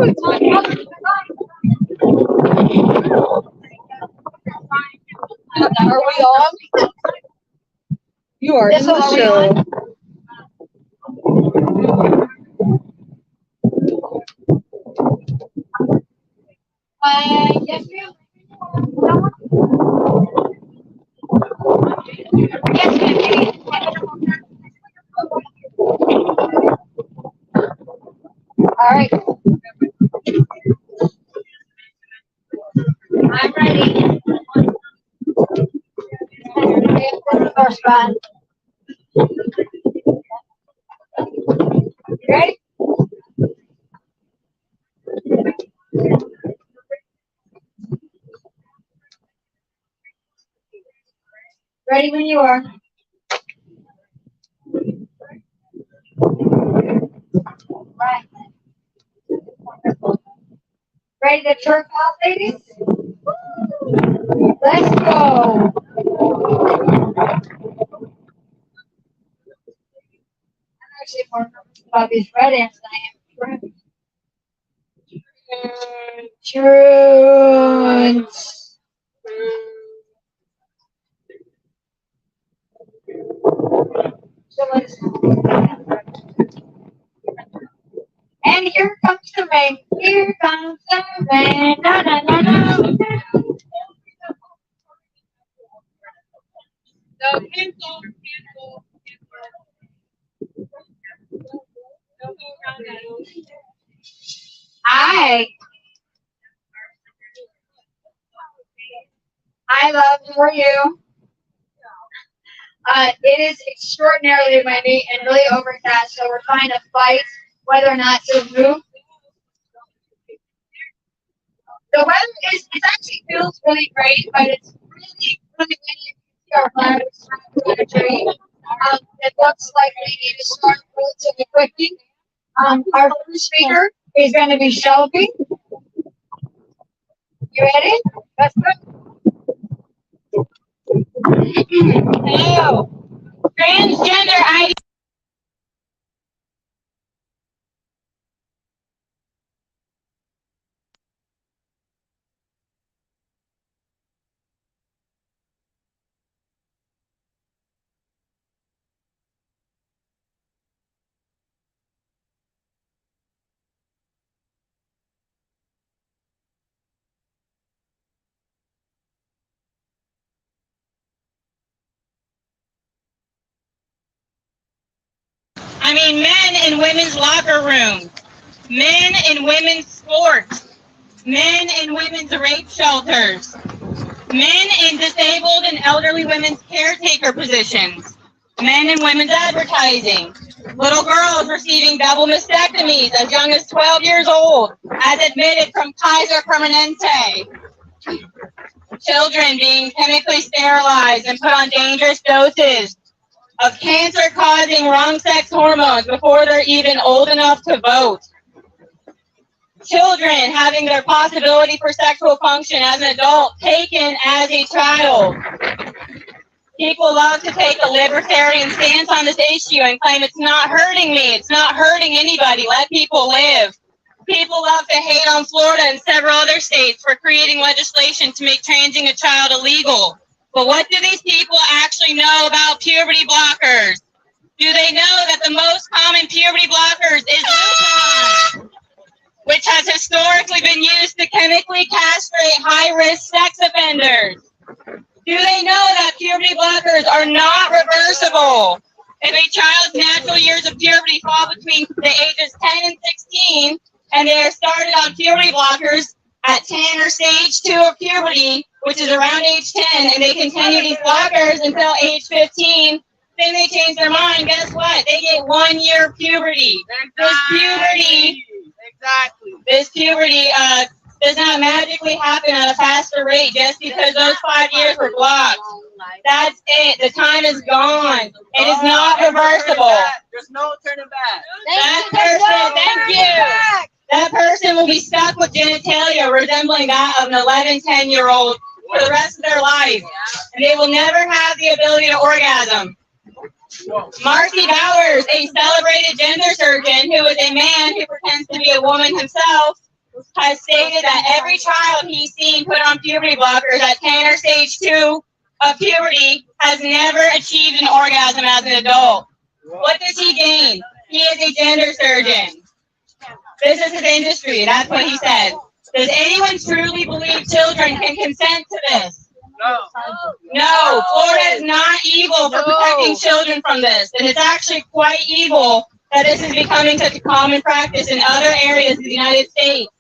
Are we on? You are in the show. Yes, ma'am. Yes, ma'am. All right. I'm ready. First one. Ready? Ready when you are. Right. Ready to jerk off, ladies? Let's go. I'm actually more nervous about these red ants than I am truant. And here comes the rain. Here comes the rain. Na na na na. No, cancel. I love for you. It is extraordinarily windy and really overcast, so we're trying to fight whether or not to move. The weather it actually feels really great, but it's really, really windy. You can see our flags through the tree. It looks like we need to start relatively quickly. Our first speaker is going to be Shelby. You ready? Let's go. Hello. Transgender ID. Men in women's locker rooms, men in women's sports, men in women's rape shelters, men in disabled and elderly women's caretaker positions, men in women's advertising, little girls receiving double mastectomies as young as 12 years old, as admitted from Kaiser Permanente, children being chemically sterilized and put on dangerous doses of cancer-causing wrong-sex hormones before they're even old enough to vote. Children having their possibility for sexual function as an adult taken as a child. People love to take a libertarian stance on this issue and claim it's not hurting me, it's not hurting anybody, let people live. People love to hate on Florida and several other states for creating legislation to make transing a child illegal. But what do these people actually know about puberty blockers? Do they know that the most common puberty blockers is Lupron, which has historically been used to chemically castrate high-risk sex offenders? Do they know that puberty blockers are not reversible? If a child's natural years of puberty fall between the ages 10 and 16, and they are started on puberty blockers at 10 or stage 2 of puberty, which is around age 10, and they continue these blockers until age 15, then they change their mind. Guess what? They get 1 year of puberty. This puberty does not magically happen at a faster rate just because those 5 years were blocked. That's it. The time is gone. It is not reversible. There's no turning back. Thank you. That person will be stuck with genitalia resembling that of an 11, 10-year-old for the rest of their life. And they will never have the ability to orgasm. Marcy Bowers, a celebrated gender surgeon who is a man who pretends to be a woman himself, has stated that every child he's seen put on puberty blockers at 10 or stage 2 of puberty has never achieved an orgasm as an adult. What does he gain? He is a gender surgeon. This is his industry. That's what he said. Does anyone truly believe children can consent to this? No. Florida is not evil for protecting children from this. And it's actually quite evil that this is becoming such a common practice in other areas of the United States.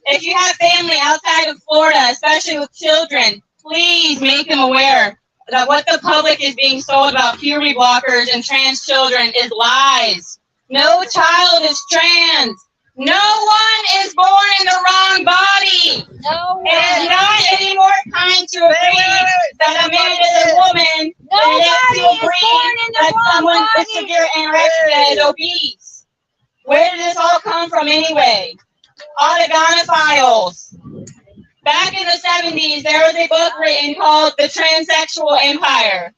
If you have family outside of Florida, especially with children, please make them aware that what the public is being sold about puberty blockers and trans children is lies. No child is trans. No one is born in the wrong body. No. It is not any more kind to agree that a man is a woman than it is to agree that someone with severe anorexia is obese. Where did this all come from anyway? Autogonophiles. Back in the 70s, there was a book written called The Transsexual Empire.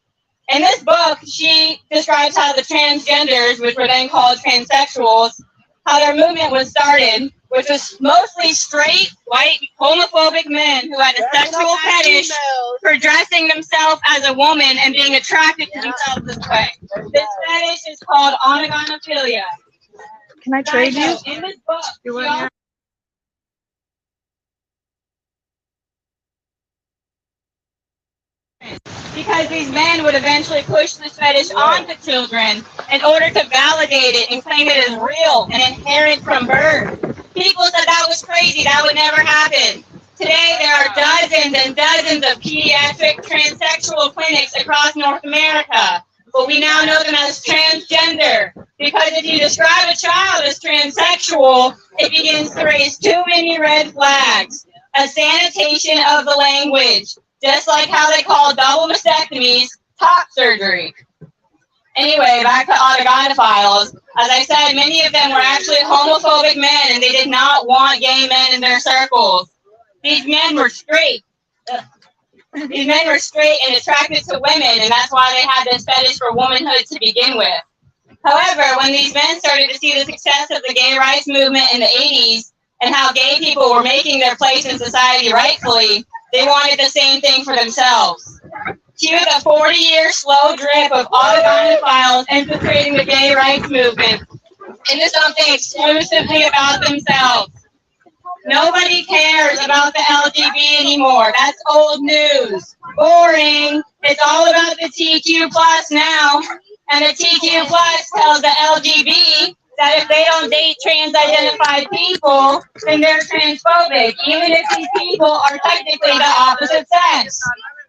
In this book, she describes how the transgenders, which were then called transsexuals, how their movement was started, which was mostly straight, white, homophobic men who had a sexual fetish for dressing themselves as a woman and being attracted to themselves this way. This fetish is called autogonophilia. Can I trade you? In this book, because these men would eventually push this fetish onto children in order to validate it and claim it as real and inherent from birth. People said that was crazy, that would never happen. Today, there are dozens and dozens of pediatric transsexual clinics across North America, but we now know them as transgender, because if you describe a child as transsexual, it begins to raise too many red flags. A sanitation of the language, just like how they call double mastectomies top surgery. Anyway, back to autogynephiles. As I said, many of them were actually homophobic men, and they did not want gay men in their circles. These men were straight. These men were straight and attracted to women, and that's why they had this fetish for womanhood to begin with. However, when these men started to see the success of the gay rights movement in the 80s and how gay people were making their place in society rightfully, they wanted the same thing for themselves. Cue the 40-year slow drip of autogynephiles infiltrating the gay rights movement into something exclusively about themselves. Nobody cares about the LGBT anymore. That's old news. Boring. It's all about the TQ plus now. And the TQ plus tells the LGBT that if they don't date trans-identified people, then they're transphobic, even if these people are technically the opposite sex.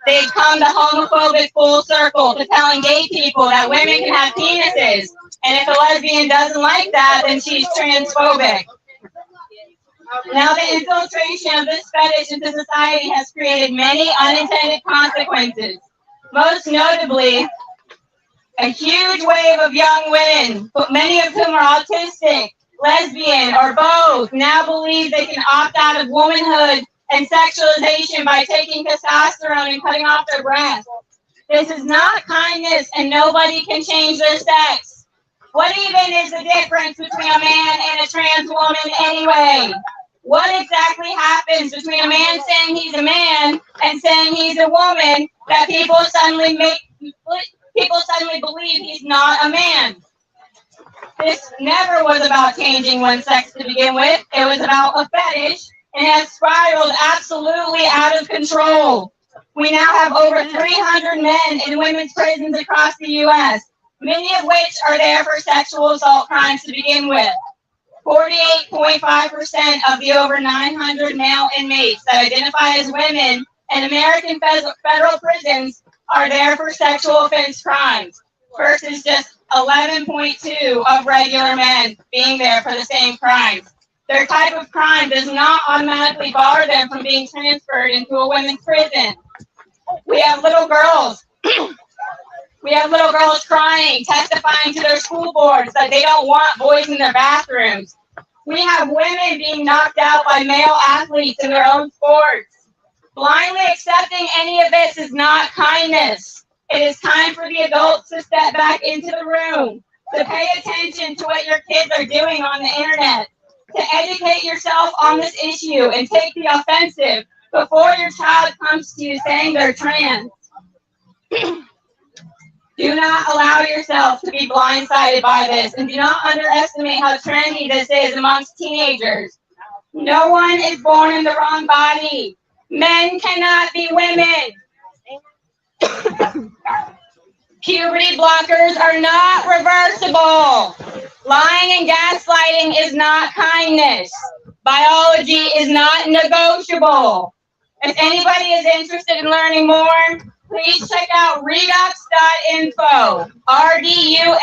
They've come the homophobic full circle to telling gay people that women can have penises, and if a lesbian doesn't like that, then she's transphobic. Now, the infiltration of this fetish into society has created many unintended consequences. Most notably, a huge wave of young women, many of whom are autistic, lesbian, or both, now believe they can opt out of womanhood and sexualization by taking testosterone and cutting off their breasts. This is not kindness, and nobody can change their sex. What even is the difference between a man and a trans woman anyway? What exactly happens between a man saying he's a man and saying he's a woman that people suddenly believe he's not a man? This never was about changing one's sex to begin with. It was about a fetish, and has spiraled absolutely out of control. We now have over 300 men in women's prisons across the U.S., many of which are there for sexual assault crimes to begin with. 48.5% of the over 900 male inmates that identify as women in American federal prisons are there for sexual offense crimes, versus just 11.2% of regular men being there for the same crimes. Their type of crime does not automatically bar them from being transferred into a women's prison. We have little girls. We have little girls crying, testifying to their school boards that they don't want boys in their bathrooms. We have women being knocked out by male athletes in their own sports. Blindly accepting any of this is not kindness. It is time for the adults to step back into the room, to pay attention to what your kids are doing on the internet. to educate yourself on this issue and take the offensive before your child comes to you saying they're trans. Do not allow yourself to be blindsided by this, and do not underestimate how trendy this is amongst teenagers. No one is born in the wrong body. Men cannot be women. Puberty blockers are not reversible. Lying and gaslighting is not kindness. Biology is not negotiable. If anybody is interested in learning more, please check out redux.info, RDUXX.info.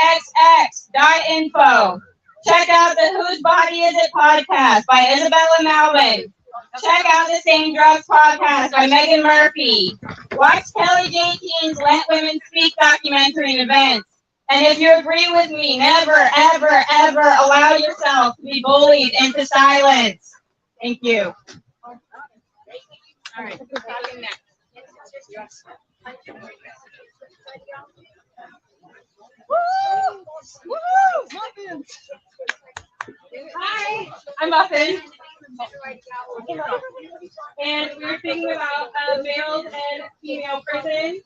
Check out the Whose Body Is It podcast by Isabella Malvin. Check out the Same Drugs podcast by Megan Murphy. Watch Kelly J. Keen's Let Women Speak documentary and events. And if you agree with me, never, ever, ever allow yourself to be bullied into silence. Thank you. All right. Hi, I'm Muffin. And we were thinking about males and female prisons.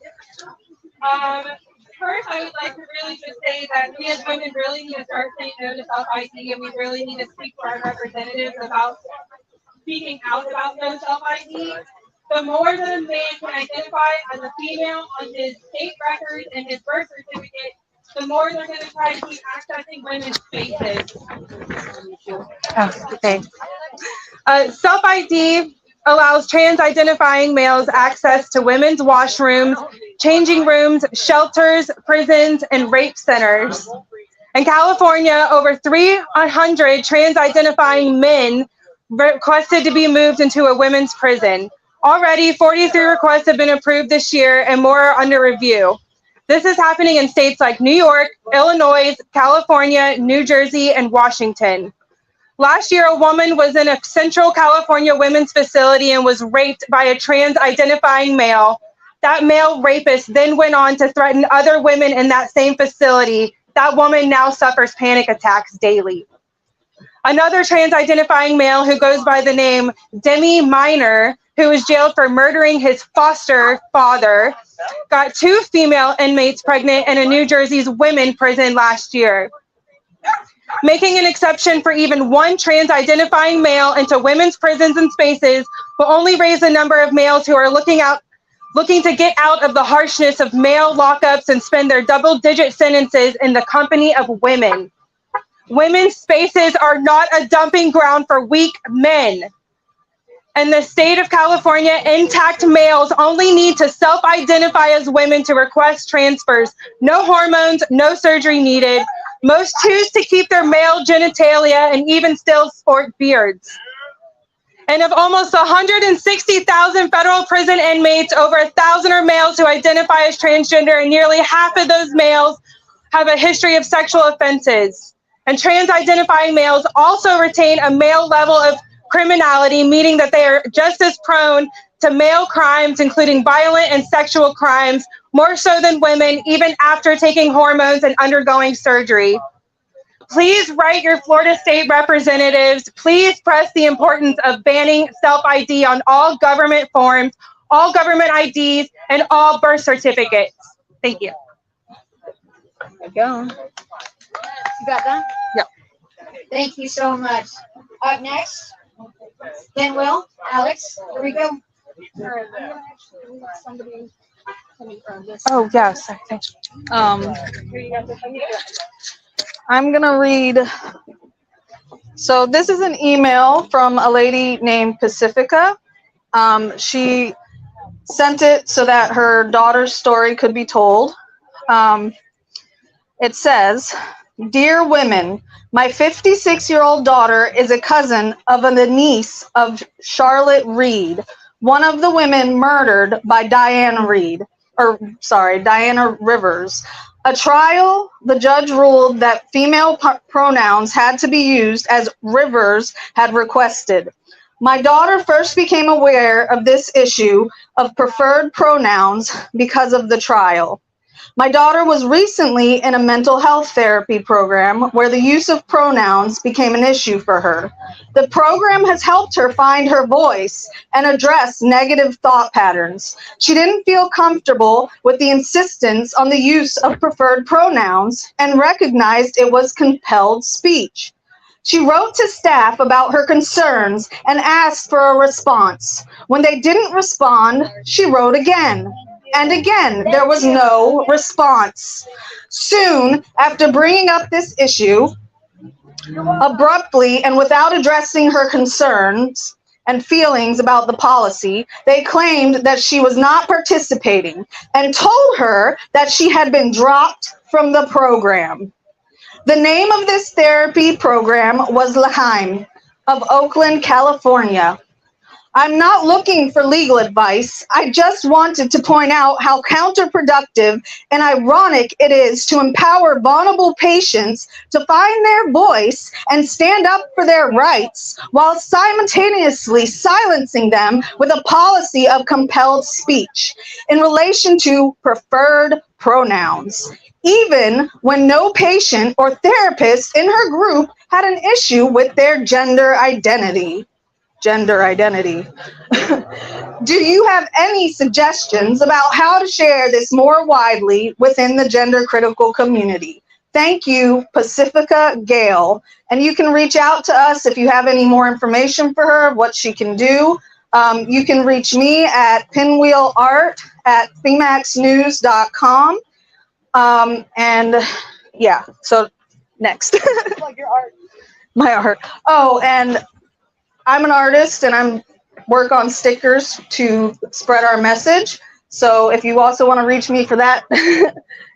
First, I would like to really just say that we as women really need to start saying no to self-ID, and we really need to speak to our representatives about speaking out about no self-ID. The more that a man can identify as a female on his state records and his birth certificate, the more they're going to try to keep accessing women's spaces. Oh, okay. Self-ID allows trans-identifying males access to women's washrooms, changing rooms, shelters, prisons, and rape centers. In California, over 300 trans-identifying men requested to be moved into a women's prison. Already, 43 requests have been approved this year, and more are under review. This is happening in states like New York, Illinois, California, New Jersey, and Washington. Last year, a woman was in a Central California women's facility and was raped by a trans-identifying male. That male rapist then went on to threaten other women in that same facility. That woman now suffers panic attacks daily. Another trans-identifying male who goes by the name Demi Minor, who was jailed for murdering his foster father, got 2 female inmates pregnant in a New Jersey's women's prison last year. Making an exception for even one trans-identifying male into women's prisons and spaces will only raise the number of males who are looking to get out of the harshness of male lockups and spend their double-digit sentences in the company of women. Women's spaces are not a dumping ground for weak men. In the state of California, intact males only need to self-identify as women to request transfers. No hormones, no surgery needed. Most choose to keep their male genitalia and even still sport beards. And of almost 160,000 federal prison inmates, over 1,000 are males who identify as transgender, and nearly half of those males have a history of sexual offenses. And trans-identifying males also retain a male level of criminality, meaning that they are just as prone to male crimes, including violent and sexual crimes, more so than women, even after taking hormones and undergoing surgery. Please write your Florida state representatives. Please press the importance of banning self-ID on all government forms, all government IDs, and all birth certificates. Thank you. There you go. You got that? Yep. Thank you so much. Up next, then Will, Alex, here we go. Oh, yes. I'm going to read. So this is an email from a lady named Pacifica. She sent it so that her daughter's story could be told. It says, "Dear women, my 56-year-old daughter is a cousin of a niece of Charlotte Reed, one of the women murdered by Diana Rivers. A trial, the judge ruled that female pronouns had to be used as Rivers had requested. My daughter first became aware of this issue of preferred pronouns because of the trial. My daughter was recently in a mental health therapy program where the use of pronouns became an issue for her. The program has helped her find her voice and address negative thought patterns. She didn't feel comfortable with the insistence on the use of preferred pronouns and recognized it was compelled speech. She wrote to staff about her concerns and asked for a response. When they didn't respond, she wrote again. And again, there was no response. Soon, after bringing up this issue, abruptly and without addressing her concerns and feelings about the policy, they claimed that she was not participating and told her that she had been dropped from the program. The name of this therapy program was L'Chaim of Oakland, California. I'm not looking for legal advice. I just wanted to point out how counterproductive and ironic it is to empower vulnerable patients to find their voice and stand up for their rights while simultaneously silencing them with a policy of compelled speech in relation to preferred pronouns, even when no patient or therapist in her group had an issue with their gender identity. Do you have any suggestions about how to share this more widely within the gender critical community? Thank you, Pacifica Gale. And you can reach out to us if you have any more information for her, what she can do. You can reach me at pinwheelart@themaxnews.com. And yeah, so next. Like your art. My art. Oh, and I'm an artist and I'm work on stickers to spread our message. So if you also want to reach me for that,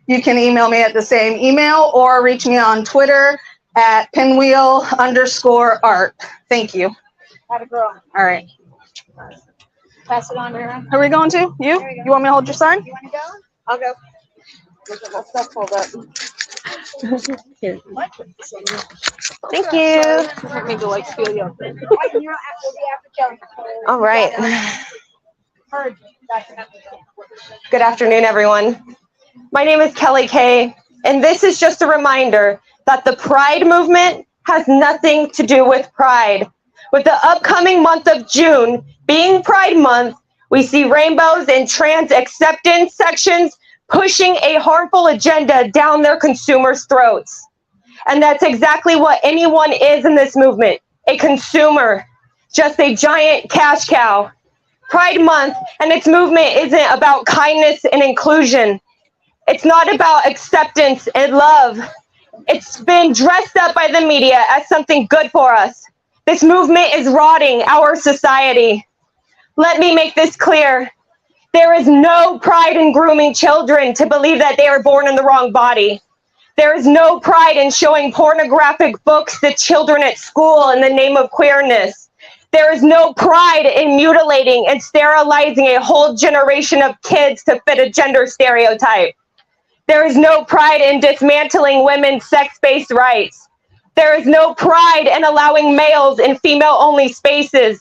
you can email me at the same email or reach me on Twitter at pinwheel_art. Thank you. Have a girl. All right. Pass it on to her. Are we going to? You? There we go. You want me to hold your sign? You want to go? I'll go. Look at my stuff pulled up. Here. Thank you. I need to like feel you. All right. Good afternoon, everyone. My name is Kelly Kay, and this is just a reminder that the Pride movement has nothing to do with pride. With the upcoming month of June being Pride Month, we see rainbows and trans acceptance sections pushing a harmful agenda down their consumers' throats. And that's exactly what anyone is in this movement, a consumer, just a giant cash cow. Pride Month and its movement isn't about kindness and inclusion. It's not about acceptance and love. It's been dressed up by the media as something good for us. This movement is rotting our society. Let me make this clear. There is no pride in grooming children to believe that they are born in the wrong body. There is no pride in showing pornographic books to children at school in the name of queerness. There is no pride in mutilating and sterilizing a whole generation of kids to fit a gender stereotype. There is no pride in dismantling women's sex-based rights. There is no pride in allowing males in female-only spaces.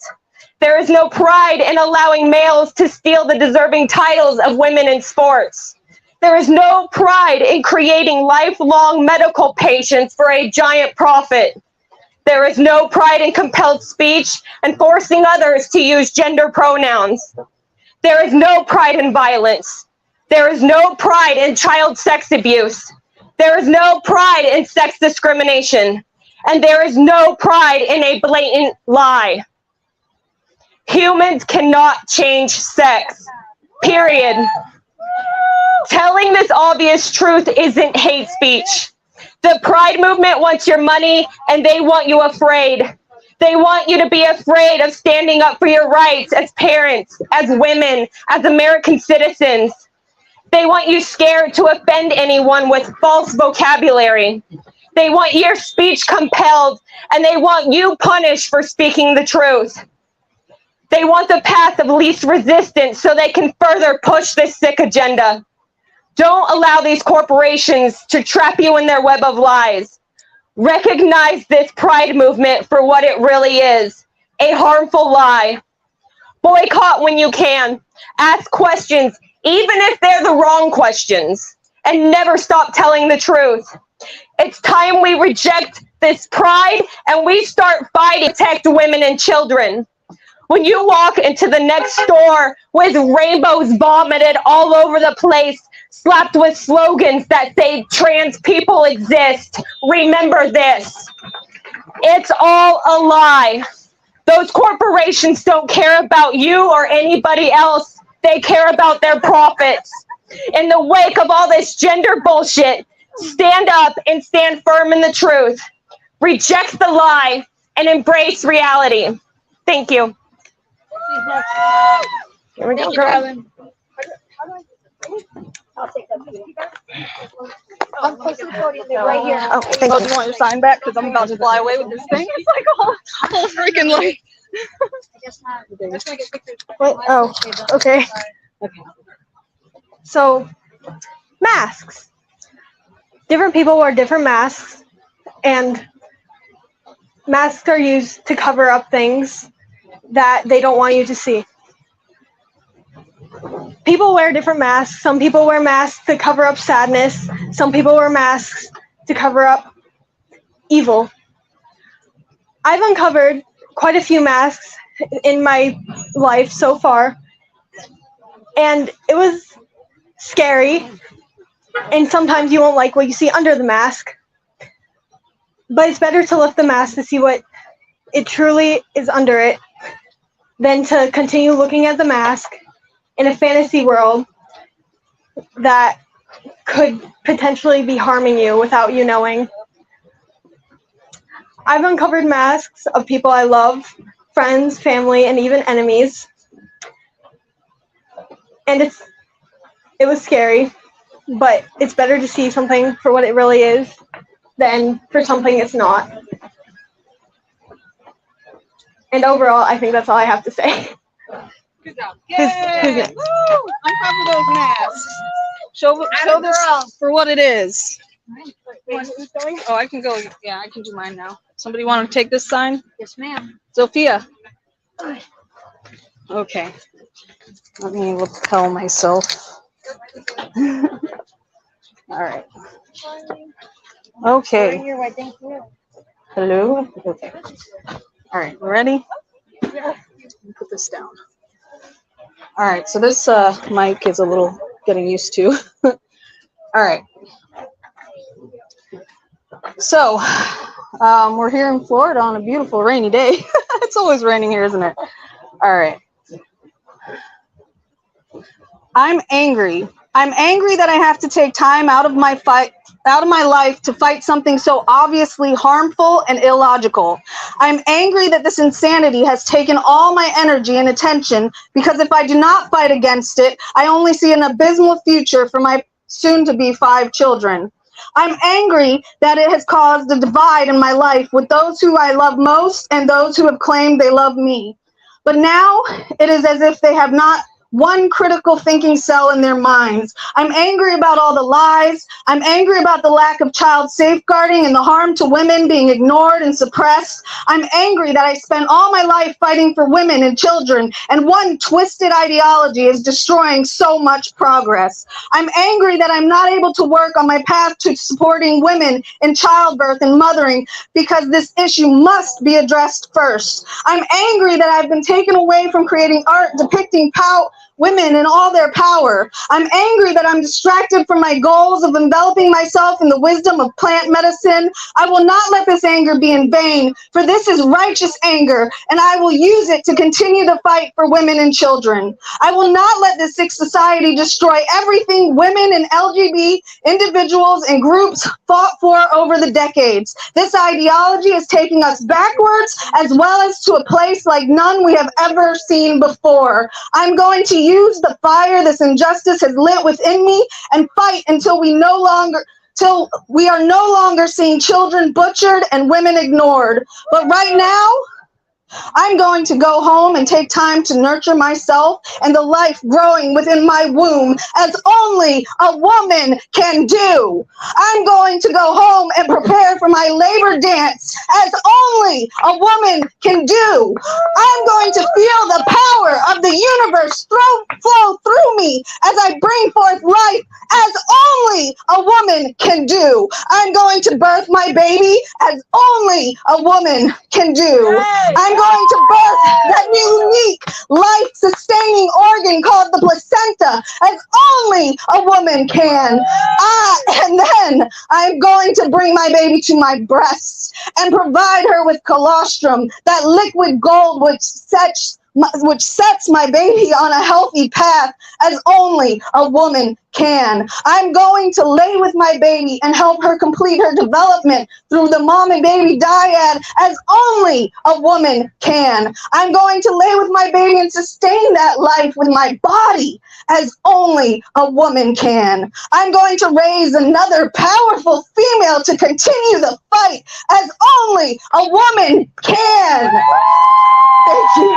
There is no pride in allowing males to steal the deserving titles of women in sports. There is no pride in creating lifelong medical patients for a giant profit. There is no pride in compelled speech and forcing others to use gender pronouns. There is no pride in violence. There is no pride in child sex abuse. There is no pride in sex discrimination. And there is no pride in a blatant lie. Humans cannot change sex, period. Telling this obvious truth isn't hate speech. The Pride movement wants your money and they want you afraid. They want you to be afraid of standing up for your rights as parents, as women, as American citizens. They want you scared to offend anyone with false vocabulary. They want your speech compelled and they want you punished for speaking the truth. They want the path of least resistance so they can further push this sick agenda. Don't allow these corporations to trap you in their web of lies. Recognize this Pride movement for what it really is, a harmful lie. Boycott when you can. Ask questions, even if they're the wrong questions. and never stop telling the truth. It's time we reject this pride and we start fighting to protect women and children. When you walk into the next store with rainbows vomited all over the place, slapped with slogans that say trans people exist, remember this. It's all a lie. Those corporations don't care about you or anybody else. They care about their profits. In the wake of all this gender bullshit, stand up and stand firm in the truth. Reject the lie and embrace reality. Thank you. Here we go, girl. I'll take that. I'm close to the podium. They're right here. Oh, thank Oh, you. do you want your sign back? Because I'm about to fly away with this thing. It's like a whole freaking like. I guess not. Just want to get pictures. What? Oh, okay. So, masks. Different people wear different masks, and masks are used to cover up things that they don't want you to see. People wear different masks. Some people wear masks to cover up sadness. Some people wear masks to cover up evil. I've uncovered quite a few masks in my life so far, and it was scary, and sometimes you won't like what you see under the mask, but it's better to lift the mask to see what it truly is under it than to continue looking at the mask in a fantasy world that could potentially be harming you without you knowing. I've uncovered masks of people I love, friends, family, and even enemies. And it was scary, but it's better to see something for what it really is than for something it's not. And overall, I think that's all I have to say. Good job. Yay! Woo! Uncover those masks. Show this for what it is. Oh, I can go. Yeah, I can do mine now. Somebody want to take this sign? Yes, ma'am. Sophia. Okay. Let me lapel myself. All right. Okay. You're right. Thank you. Hello. Okay. All right. Ready? Let me put this down. All right. So this mic is a little getting used to. All right. So we're here in Florida on a beautiful rainy day. It's always raining here, isn't it? All right. I'm angry. I'm angry that I have to take time out of my life to fight something so obviously harmful and illogical. I'm angry that this insanity has taken all my energy and attention, because if I do not fight against it, I only see an abysmal future for my soon-to-be 5 children. I'm angry that it has caused a divide in my life with those who I love most and those who have claimed they love me. But now it is as if they have not one critical thinking cell in their minds. I'm angry about all the lies. I'm angry about the lack of child safeguarding and the harm to women being ignored and suppressed. I'm angry that I spent all my life fighting for women and children, and one twisted ideology is destroying so much progress. I'm angry that I'm not able to work on my path to supporting women in childbirth and mothering, because this issue must be addressed first. I'm angry that I've been taken away from creating art depicting women in all their power. I'm angry that I'm distracted from my goals of enveloping myself in the wisdom of plant medicine. I will not let this anger be in vain, for this is righteous anger, and I will use it to continue the fight for women and children. I will not let this sick society destroy everything women and LGBT individuals and groups fought for over the decades. This ideology is taking us backwards, as well as to a place like none we have ever seen before. I'm going to use the fire this injustice has lit within me and fight until we are no longer seeing children butchered and women ignored. But right now, I'm going to go home and take time to nurture myself and the life growing within my womb, as only a woman can do. I'm going to go home and prepare for my labor dance, as only a woman can do. I'm going to feel the power of the universe flow through me as I bring forth life as only a woman can do. I'm going to birth my baby as only a woman can do. I'm going to birth that unique life-sustaining organ called the placenta as only a woman can. And then I'm going to bring my baby to my breasts and provide her with colostrum, that liquid gold which sets my baby on a healthy path as only a woman can. I'm going to lay with my baby and help her complete her development through the mom and baby dyad as only a woman can. I'm going to lay with my baby and sustain that life with my body as only a woman can. I'm going to raise another powerful female to continue the fight as only a woman can. Thank you.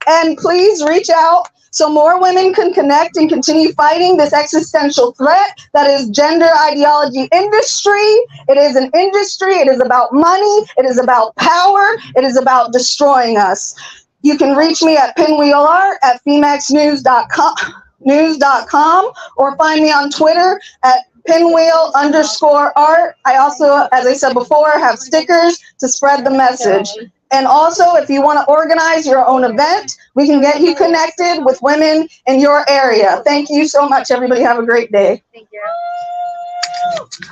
And please reach out so more women can connect and continue fighting this existential threat that is gender ideology industry. It is an industry. It is about money. It is about power. It is about destroying us. You can reach me at pinwheelart@femaxnews.com or find me on Twitter at pinwheel_art. I also, as I said before, have stickers to spread the message. And also, if you want to organize your own event, we can get you connected with women in your area. Thank you so much, everybody. Have a great day. Thank you.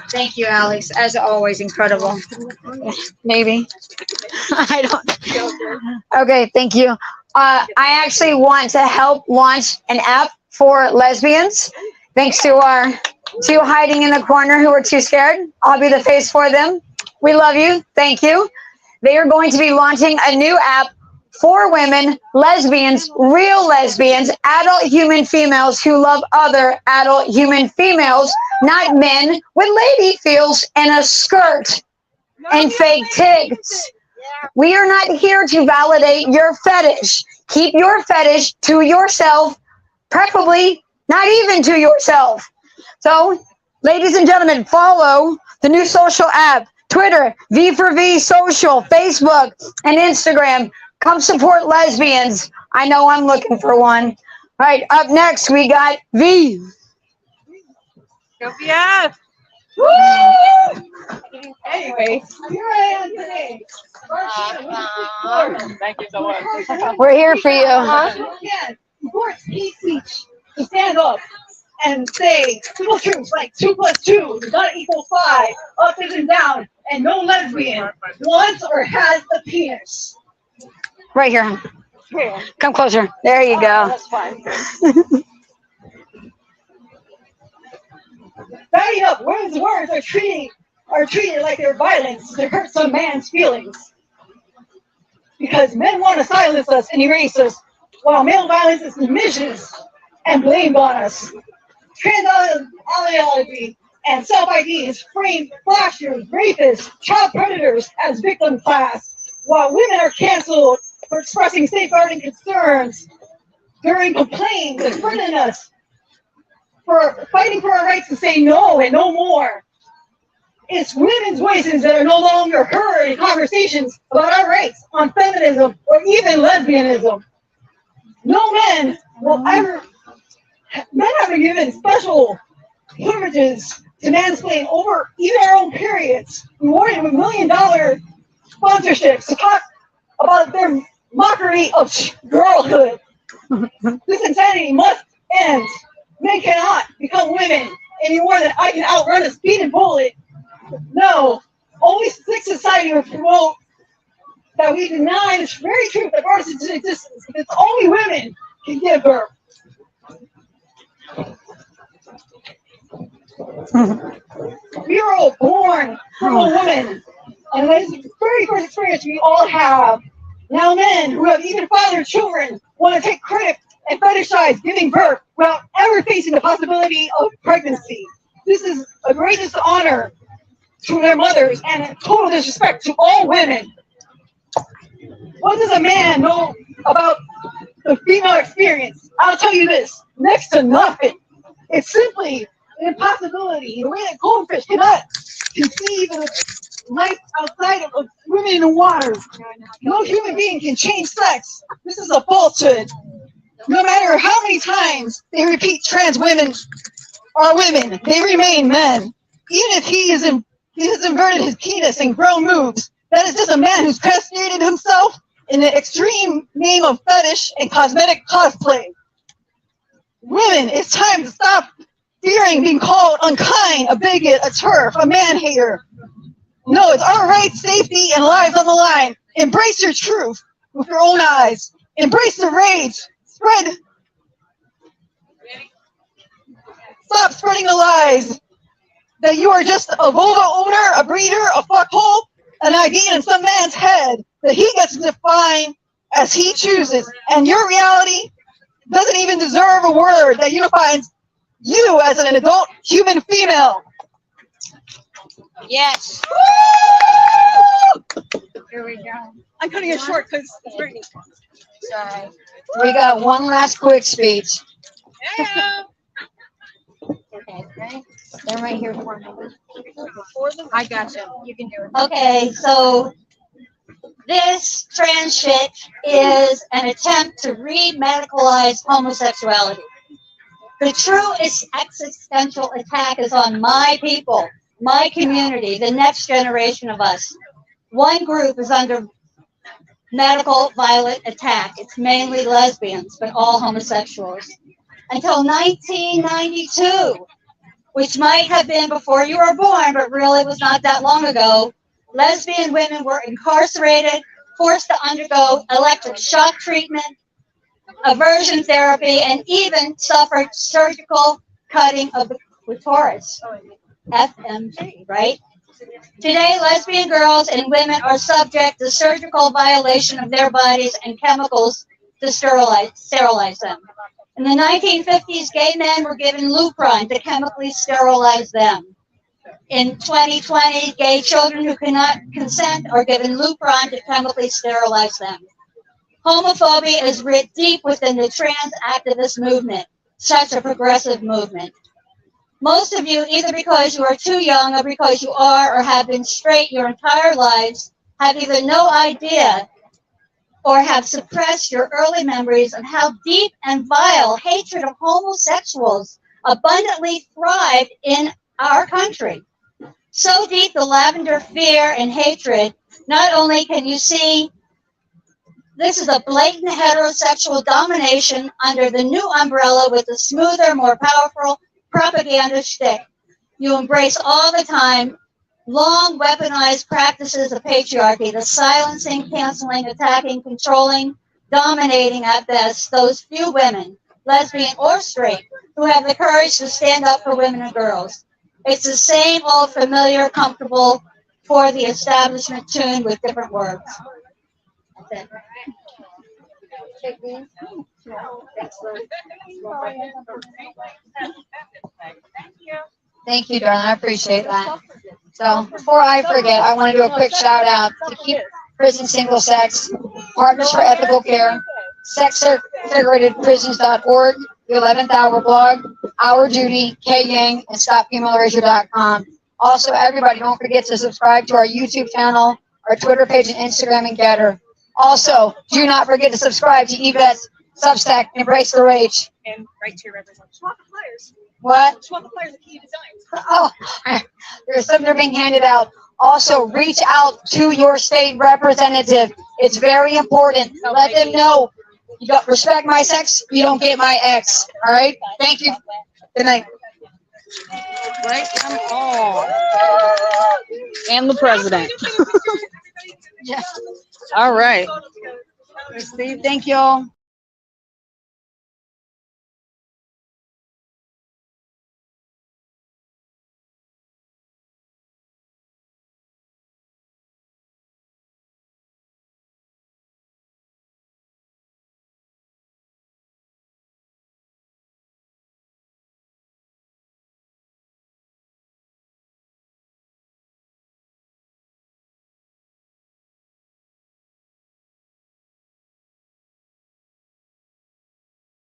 Thank you, Alex. As always, incredible. Maybe. I don't. Okay, thank you. I actually want to help launch an app for lesbians. Thanks to our two hiding in the corner who are too scared. I'll be the face for them. We love you. Thank you. They are going to be launching a new app for women, lesbians, real lesbians, adult human females who love other adult human females, not men with lady feels and a skirt and fake tits. We are not here to validate your fetish. Keep your fetish to yourself, preferably not even to yourself. So, ladies and gentlemen, follow the new social app. Twitter, V4V Social, Facebook, and Instagram. Come support lesbians. I know I'm looking for one. All right, up next, we got V. Yeah. Woo! Anyway, here I am today. Thank you so much. We're here for you. Again, support hate speech to stand up and say simple truths like 2 + 2 does not equal 5, up and down, and no lesbian wants or has a penis. Right here. Come closer. There you go. That's fine. Backing up, women's words are treated like they're violence to hurt some man's feelings. Because men want to silence us and erase us, while male violence is diminished and blamed on us. Trans ideology and self-ID is framed flashers, rapists, child predators as victim class, while women are canceled for expressing safeguarding concerns during complaints and threatening us for fighting for our rights to say no and no more. It's women's voices that are no longer heard in conversations about our rights on feminism or even lesbianism. No men will ever, men have been given special privileges to mansplain over even our own periods, rewarded with $1 million sponsorships to talk about their mockery of girlhood. This insanity must end. Men cannot become women any more than I can outrun a speeding bullet. No, only sick society will promote that we deny this very truth that brought us into existence. It's only women can give birth. We are all born from a woman, and that is the very first experience we all have. Now men who have even fathered children want to take credit and fetishize giving birth without ever facing the possibility of pregnancy. This is a great dishonor to their mothers and a total disrespect to all women. What does a man know about the female experience? I'll tell you this, next to nothing. It's simply an impossibility. The way that goldfish cannot conceive of life outside of women in the water. No human being can change sex. This is a falsehood. No matter how many times they repeat trans women are women, they remain men. Even if he has inverted his penis and grown moves, that is just a man who's castrated himself in the extreme name of fetish and cosmetic cosplay. Women, it's time to stop fearing being called unkind, a bigot, a turf, a man-hater. No, it's our rights, safety, and lives on the line. Embrace your truth with your own eyes. Embrace the rage. Stop spreading the lies that you are just a vulva owner, a breeder, a fuckhole, an idea in some man's head that he gets to define as he chooses. And your reality doesn't even deserve a word that unifies you as an adult human female. Yes. Here we go. I'm cutting it short because it's Brittany. Sorry. We got one last quick speech. Okay, right? They're right here for me. I got you. You can do it. Okay, so this trans shit is an attempt to re-medicalize homosexuality. The true existential attack is on my people, my community, the next generation of us. One group is under medical violent attack. It's mainly lesbians, but all homosexuals. Until 1992, which might have been before you were born, but really was not that long ago, lesbian women were incarcerated, forced to undergo electric shock treatment, aversion therapy, and even suffered surgical cutting of the clitoris, FMG, right? Today, lesbian girls and women are subject to surgical violation of their bodies and chemicals to sterilize them. In the 1950s, gay men were given Lupron to chemically sterilize them. In 2020, gay children who cannot consent are given Lupron to chemically sterilize them. Homophobia is writ deep within the trans activist movement, such a progressive movement. Most of you, either because you are too young or because you are or have been straight your entire lives, have either no idea or have suppressed your early memories of how deep and vile hatred of homosexuals abundantly thrived in our country. So deep the lavender fear and hatred, not only can you see this is a blatant heterosexual domination under the new umbrella with a smoother, more powerful propaganda shtick. You embrace all the time long weaponized practices of patriarchy, the silencing, canceling, attacking, controlling, dominating at best those few women, lesbian or straight, who have the courage to stand up for women and girls. It's the same old familiar, comfortable for the establishment tune with different words. That's it. Thank you, darling. I appreciate that. So before I forget, I want to do a quick shout out to Keep Prison Single Sex, Partners for Ethical Care, SexSegregatedPrisons.org, the 11th Hour blog, Our Duty, Kay Yang, and StopFemaleErasure.com. Also, everybody, don't forget to subscribe to our YouTube channel, our Twitter page, and Instagram, and Getter. Also, do not forget to subscribe to Yvette's Substack, Embrace the Rage. And write to your representative. Swap the flyers. What? Swap the flyers that Key designs. Oh, there's some that are being handed out. Also, reach out to your state representative. It's very important. Let them know. You don't respect my sex, you don't get my ex. All right? Thank you. Good night. Right? And the president. Yeah. All right. Steve, thank you all.